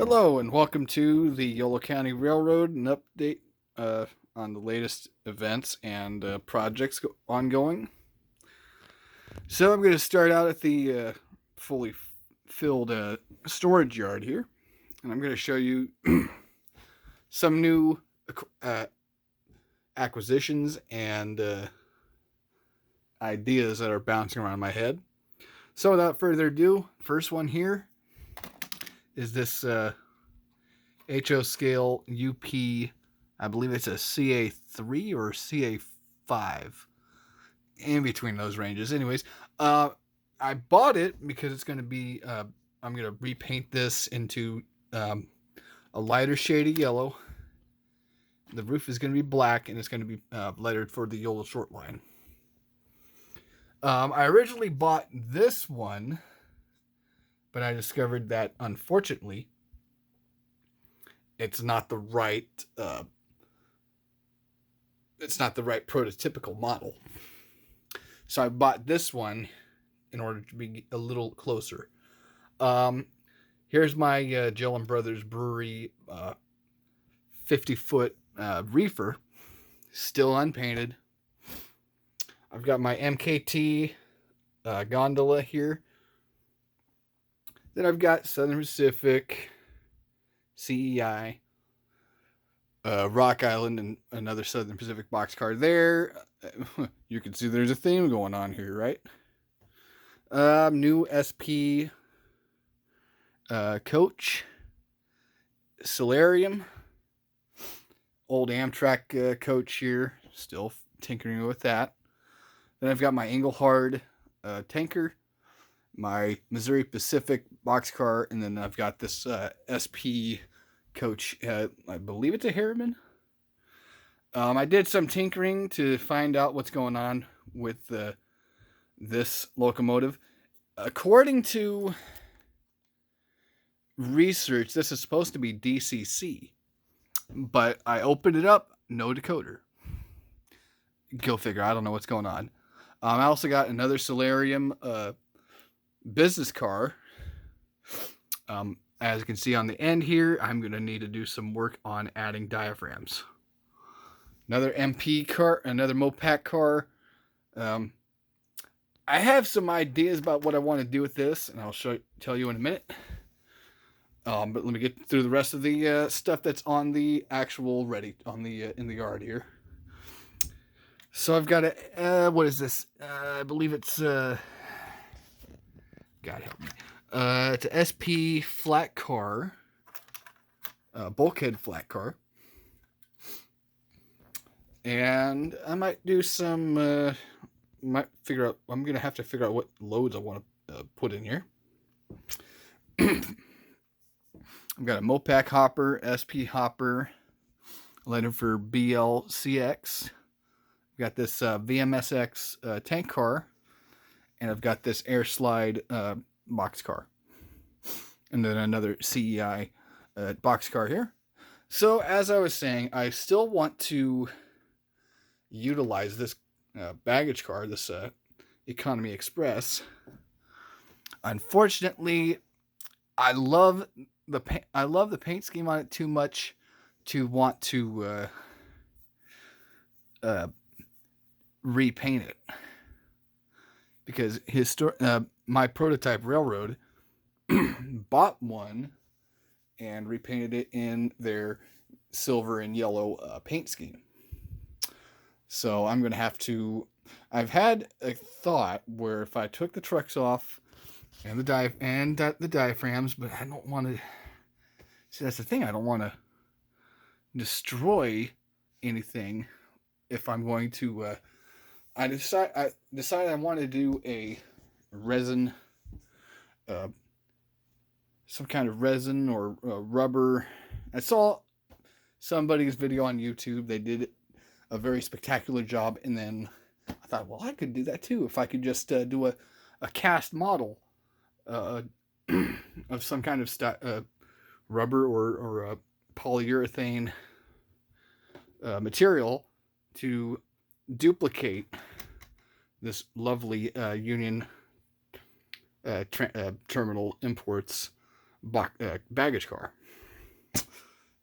Hello and welcome to the Yolo County Railroad, an update on the latest events and projects ongoing. So I'm going to start out at the fully filled storage yard here, and I'm going to show you some new uh, acquisitions and ideas that are bouncing around my head. So without further ado, first one here is this HO scale UP. I believe it's a CA3 or CA5, in between those ranges. Anyways, I bought it because it's going to be. I'm going to repaint this into a lighter shade of yellow. The roof is going to be black, and it's going to be lettered for the Yolo short line. I originally bought this one, but I discovered that unfortunately, it's not the right. It's not the right prototypical model. So I bought this one in order to be a little closer. Here's my Jill and Brothers Brewery 50-foot reefer, still unpainted. I've got my MKT gondola here. Then I've got Southern Pacific, CEI, Rock Island, and another Southern Pacific boxcar there. You can see there's a theme going on here, right? New SP coach, Solarium, old Amtrak coach here, still tinkering with that. Then I've got my Engelhard tanker, my Missouri Pacific boxcar, and then I've got this SP coach. I believe it's a Harriman. I did some tinkering to find out what's going on with this locomotive. According to research, this is supposed to be DCC, but I opened it up, no decoder. Go figure. I don't know what's going on. I also got another Solarium business car. As you can see on the end here, I'm going to need to do some work on adding diaphragms. Another MP car, another Mopac car. I have some ideas about what I want to do with this, and I'll tell you in a minute. But let me get through the rest of the stuff that's on the actual in the yard here. So I've got a what is this? I believe it's God help me. It's a SP flat car, bulkhead flat car, and I might do some. Might figure out. I'm gonna have to figure out what loads I want to put in here. I've got a Mopac hopper, SP hopper, letter for BLCX. I've got this VMSX tank car, and I've got this air slide box car, and then another CEI box car here. So as I was saying, I still want to utilize this baggage car, this Economy Express. Unfortunately, I love the paint scheme on it too much to want to repaint it, because my prototype railroad bought one and repainted it in their silver and yellow paint scheme. So I'm going to have to. I've had a thought where if I took the trucks off and the diaphragms, but I don't want to. See, that's the thing. I don't want to destroy anything if I'm going to. I decided I want to do a resin, some kind of resin or rubber. I saw somebody's video on YouTube. They did a very spectacular job, and then I thought, well, I could do that too if I could just do a cast model of some kind of rubber or polyurethane material to duplicate this lovely Union Terminal Imports baggage car.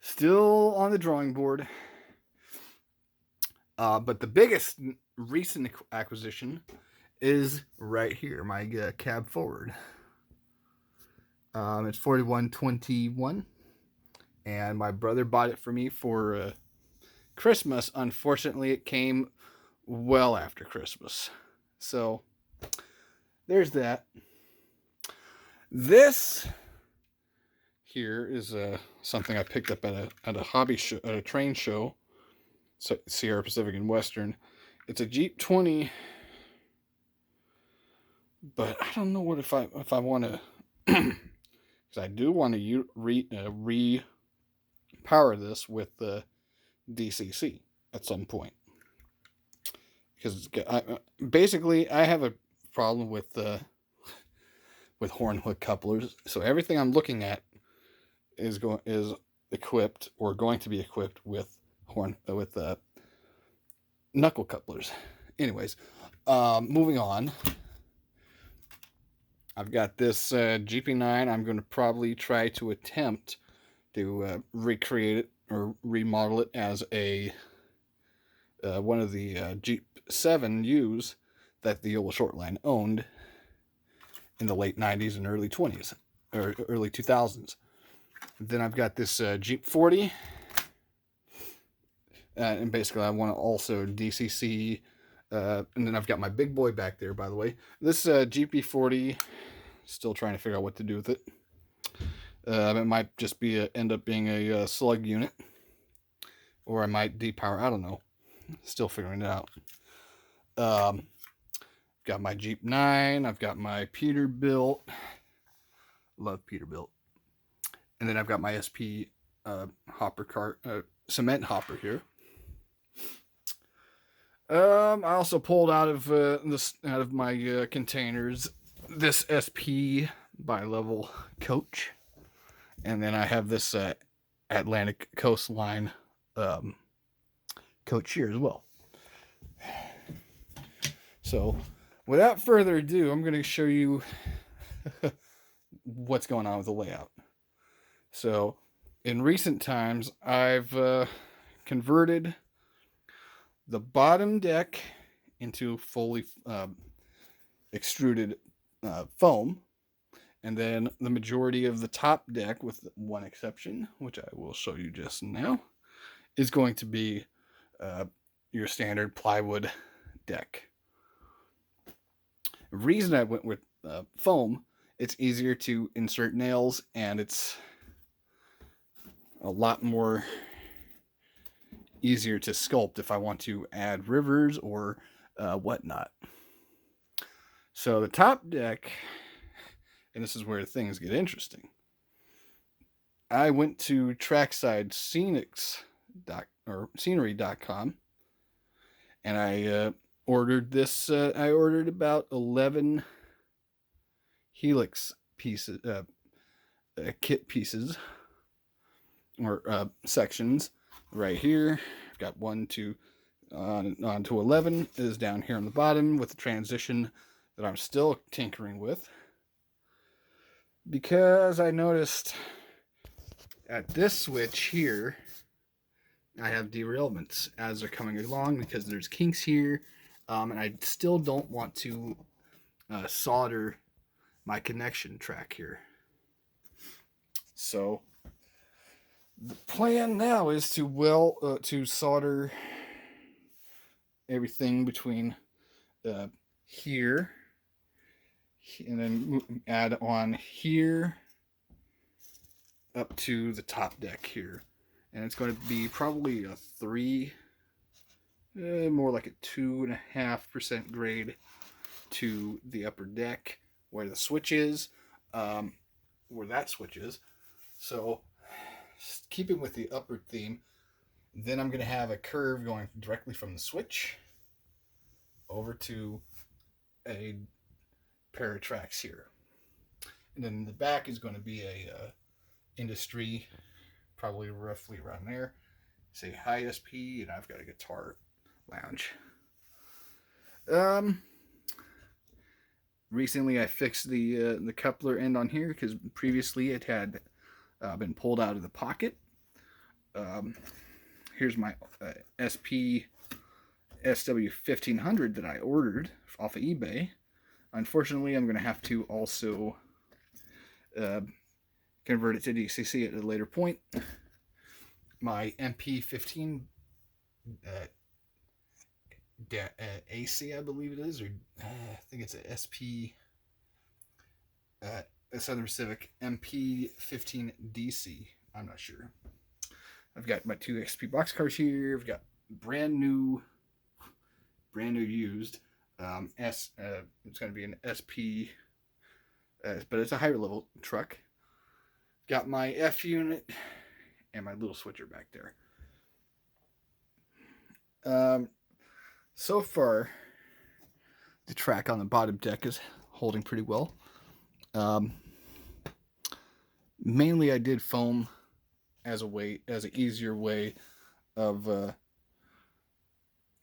Still on the drawing board. But the biggest recent acquisition is right here, my cab forward. It's 4121, and my brother bought it for me for Christmas. Unfortunately, it came well after Christmas. So there's that. This here is something I picked up at a hobby show, at a train show, Sierra Pacific and Western. It's a Jeep 20, but I don't know what if I want to, because I do want to re-power this with the DCC at some point. Because basically I have a problem with horn hook couplers. So everything I'm looking at is equipped or going to be equipped with knuckle couplers. Anyways, moving on. I've got this GP9. I'm going to probably try to attempt to recreate it or remodel it as a one of the Jeep 7Us that the Yolo Shortline owned in the late 90s and early 20s or early 2000s. Then I've got this Jeep 40, and basically I want to also DCC, and then I've got my big boy back there, by the way. This GP40, still trying to figure out what to do with it. It might just be end up being a slug unit, or I might depower. I don't know. Still figuring it out. Got my Jeep 9. I've got my Peterbilt. Love Peterbilt. And then I've got my SP hopper cart, cement hopper here. I also pulled out of my containers this SP bi-level coach, and then I have this Atlantic Coastline coach here as well. So, without further ado, I'm going to show you what's going on with the layout. So, in recent times, I've converted the bottom deck into fully extruded foam, and then the majority of the top deck, with one exception, which I will show you just now, is going to be your standard plywood deck. The reason I went with foam, it's easier to insert nails, and it's a lot more easier to sculpt if I want to add rivers or whatnot. So the top deck, and this is where things get interesting. I went to Scenery.com, and I ordered this. I ordered about 11 helix pieces, kit pieces, or sections. Right here, I've got 1, 2, on to 11 is down here on the bottom with the transition that I'm still tinkering with, because I noticed at this switch here I have derailments as they're coming along because there's kinks here, and I still don't want to solder my connection track here. So the plan now is to solder everything between here and then add on here up to the top deck here, and it's going to be probably a 3, more like a 2.5% grade to the upper deck where the switch is, where that switch is. So keeping with the upward theme, then I'm going to have a curve going directly from the switch over to a pair of tracks here. And then the back is going to be a industry, probably roughly around there. Say high SP, and I've got a guitar lounge. Recently I fixed the coupler end on here because previously it had been pulled out of the pocket. Um, Here's my SP SW1500 that I ordered off of eBay. Unfortunately, I'm going to have to also convert it to DCC at a later point. My MP15 AC, I believe it is, or I think it's a SP Southern Pacific MP15 DC. I'm not sure. I've got my 2 XP box cars here. I've got brand new used. It's going to be an SP, but it's a higher level truck. Got my F unit and my little switcher back there. So far, the track on the bottom deck is holding pretty well. Mainly, I did foam as an easier way of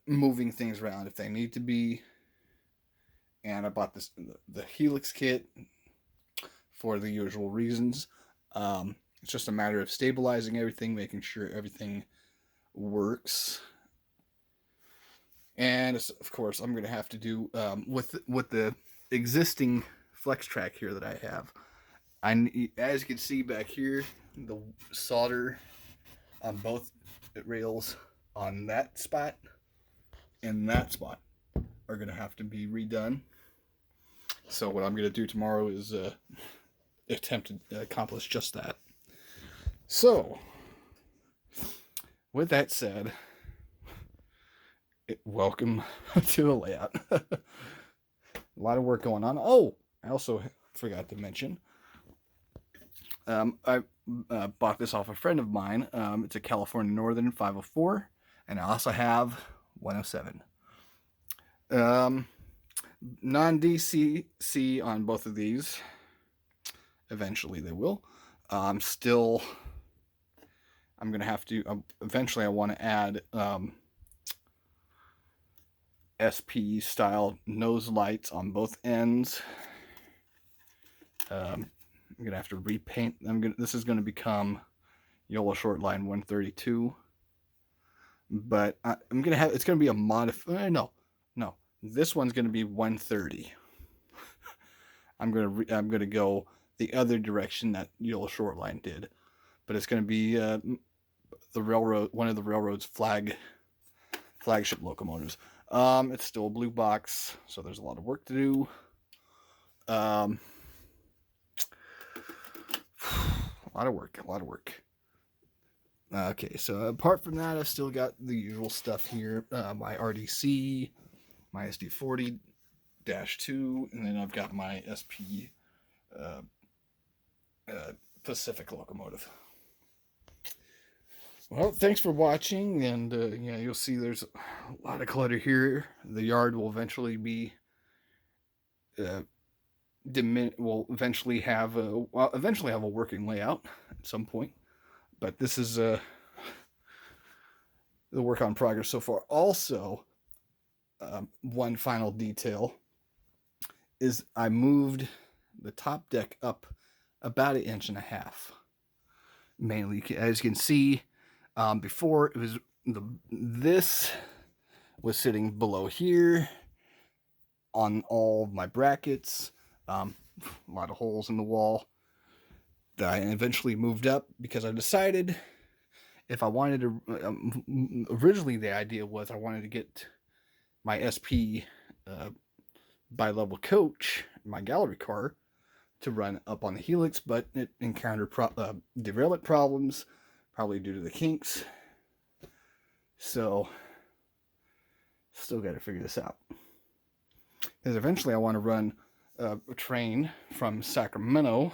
moving things around if they need to be. And I bought the Helix kit for the usual reasons. It's just a matter of stabilizing everything, making sure everything works. And of course, I'm going to have to do with the existing flex track here that I have. As you can see back here, the solder on both rails on that spot and that spot are going to have to be redone. So what I'm going to do tomorrow is attempt to accomplish just that. So, with that said, welcome to the layout. A lot of work going on. Oh, I also forgot to mention, I bought this off a friend of mine. It's a California Northern 504, and I also have 107. Non-DCC on both of these. Eventually they will. I'm going to have to, eventually I want to add SP style nose lights on both ends. I'm going to have to repaint. This is going to become Yolo Shortline 132. But I'm going to have, it's going to be a no. This one's going to be 130. I'm going to go the other direction that Yolo Shortline did. But it's going to be one of the railroad's flagship locomotives. It's still a blue box, so there's a lot of work to do. A lot of work. Okay, so apart from that, I've still got the usual stuff here. My RDC, my SD40-2, and then I've got my SP Pacific locomotive. Well, thanks for watching, and yeah, you'll see there's a lot of clutter here. The yard will eventually be will eventually have a working layout at some point. But this is the work on progress so far. Also, one final detail is I moved the top deck up about 1.5 inches. Mainly, as you can see, before it was this was sitting below here on all of my brackets. A lot of holes in the wall that I eventually moved up because I decided if I wanted to, originally the idea was I wanted to get my SP bi-level coach, my gallery car, to run up on the Helix, but it encountered derailment problems, probably due to the kinks. So, still got to figure this out. Because eventually I want to run a train from Sacramento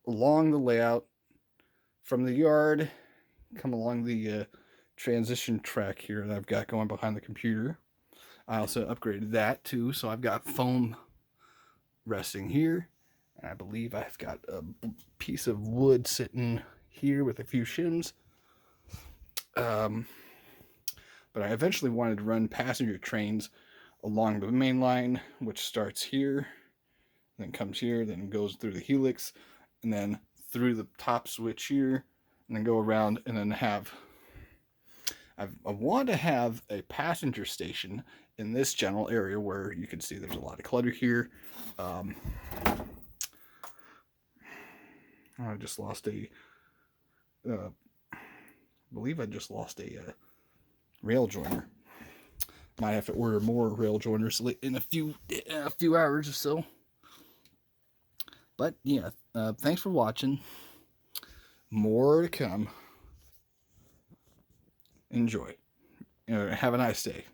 along the layout from the yard, come along the transition track here that I've got going behind the computer. I also upgraded that too, so I've got foam resting here, and I believe I've got a piece of wood sitting here with a few shims. But I eventually wanted to run passenger trains along the main line, which starts here, then comes here, then goes through the helix, and then through the top switch here, and then go around, and then have I want to have a passenger station in this general area where you can see there's a lot of clutter here. I just lost a believe I just lost a rail joiner. Might have to order more rail joiners in a few hours or so. But yeah, thanks for watching. More to come. Enjoy. Have a nice day.